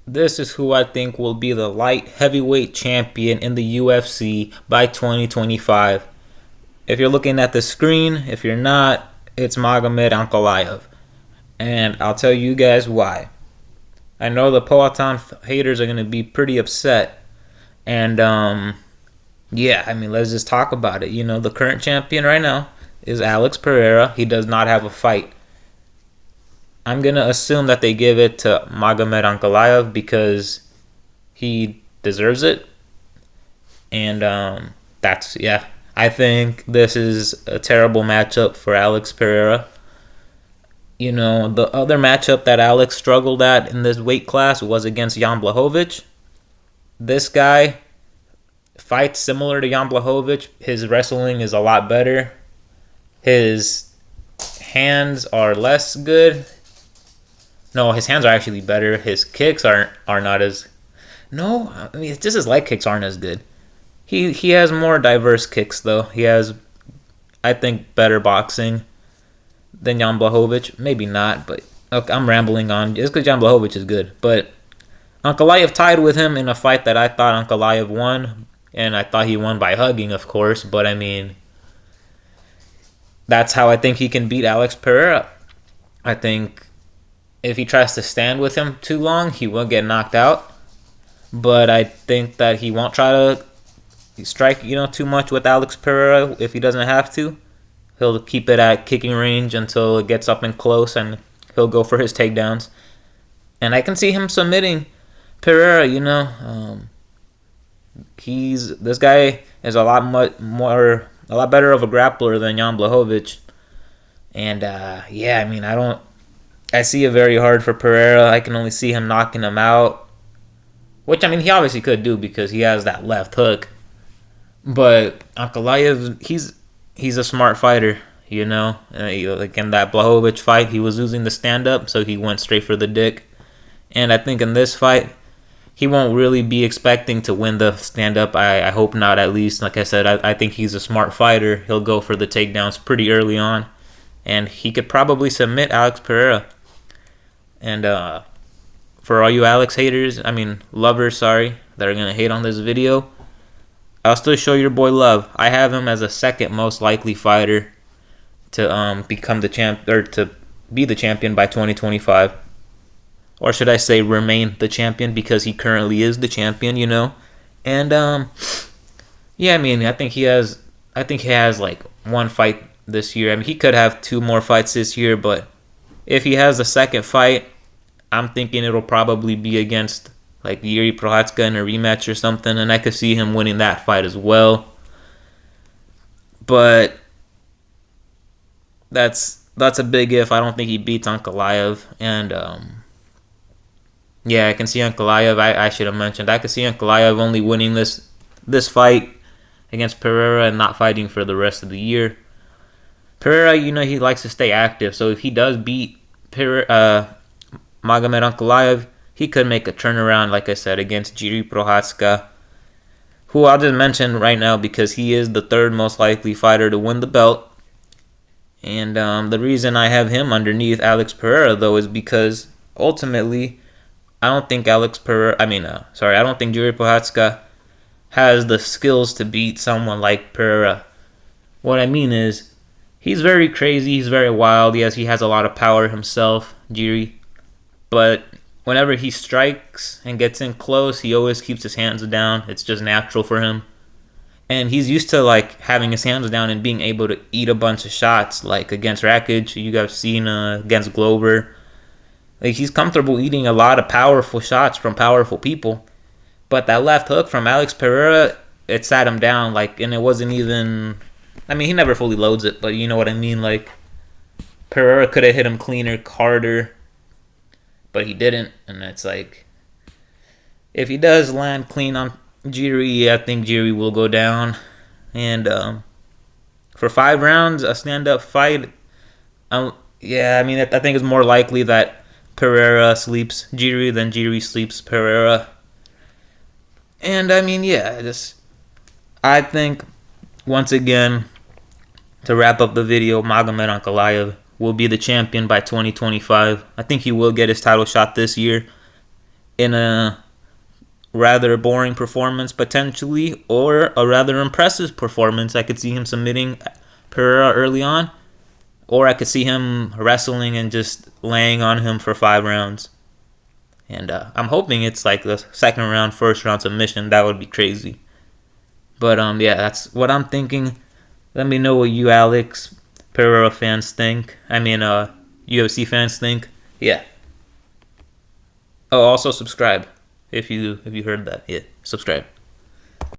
This is who I think will be the light heavyweight champion in the UFC by 2025. If you're looking at the screen, if you're not, it's Magomed Ankalaev. And I'll tell you guys why. I know the Poatan haters are going to be pretty upset. And, yeah, I mean, let's just talk about it. You know, the current champion right now is Alex Pereira. He does not have a fight. I'm going to assume that they give it to Magomed Ankalaev because he deserves it. And yeah. I think this is a terrible matchup for Alex Pereira. You know, the other matchup that Alex struggled at in this weight class was against Jan Blachowicz. This guy fights similar to Jan Blachowicz. His wrestling is a lot better. His hands are less good. No, his hands are actually better. His kicks are not as... No, I mean, it's just his leg kicks aren't as good. He has more diverse kicks, though. He has, I think, better boxing than Jan Blachowicz. Maybe not, but okay, I'm rambling on. Just because Jan Blachowicz is good. But Ankalaev tied with him in a fight that I thought Ankalaev won. And I thought he won by hugging, of course. But, I mean, that's how I think he can beat Alex Pereira. I think if he tries to stand with him too long, he will get knocked out. But I think that he won't try to strike, too much with Alex Pereira if he doesn't have to. He'll keep it at kicking range until it gets up and close, and he'll go for his takedowns. And I can see him submitting Pereira. This guy is a lot better of a grappler than Jan Blachowicz. And yeah, I mean, I see it very hard for Pereira. I can only see him knocking him out, which, I mean, he obviously could do because he has that left hook. But Ankalaev, he's a smart fighter, like in that Blachowicz fight, he was using the stand-up, so he went straight for the dick. And I think in this fight, he won't really be expecting to win the stand-up. I hope not, at least. Like I said, I think he's a smart fighter. He'll go for the takedowns pretty early on. And he could probably submit Alex Pereira. And for all you Alex haters, lovers, that are going to hate on this video, I'll still show your boy love. I have him as a second most likely fighter to become the champ, or to be the champion by 2025. Or should I say remain the champion, because he currently is the champion, And yeah, I think he has like one fight this year. He could have two more fights this year, but if he has the second fight, I'm thinking it'll probably be against like Yuri Prochazka in a rematch or something, and I could see him winning that fight as well. But that's a big if. I don't think he beats Ankalaev, and yeah, I can see Ankalaev. I should have mentioned, I could see Ankalaev only winning this fight against Pereira and not fighting for the rest of the year. Pereira, he likes to stay active, so if he does beat Magomed Ankalaev, he could make a turnaround, like I said, against Yuri Prochazka, who I'll just mention right now because he is the third most likely fighter to win the belt. And the reason I have him underneath Alex Pereira, though, is because ultimately, I don't think I don't think Yuri Prochazka has the skills to beat someone like Pereira. What I mean is, he's very crazy, he's very wild. Yes, he has a lot of power himself, Yuri, but whenever he strikes and gets in close, he always keeps his hands down. It's just natural for him. And he's used to like having his hands down and being able to eat a bunch of shots, like against Rakic. You guys seen against Glover. Like, he's comfortable eating a lot of powerful shots from powerful people. But that left hook from Alex Pereira, it sat him down. And it wasn't even... he never fully loads it, but you know what I mean. Like, Pereira could have hit him cleaner, harder, but he didn't. And it's like, if he does land clean on Jiri, I think Jiri will go down. And for 5 rounds, a stand-up fight, I think it's more likely that Pereira sleeps Jiri than Jiri sleeps Pereira. And I think, once again, to wrap up the video, Magomed Ankalaev will be the champion by 2025. I think he will get his title shot this year. in a rather boring performance potentially, or a rather impressive performance. I could see him submitting Pereira early on, or I could see him wrestling and just laying on him for 5 rounds. And I'm hoping it's like the second round, first round submission. That would be crazy. But yeah, that's what I'm thinking. Let me know what you Alex Pereira fans think. I mean, UFC fans think. Yeah. Oh, also subscribe if you heard that. Yeah, subscribe.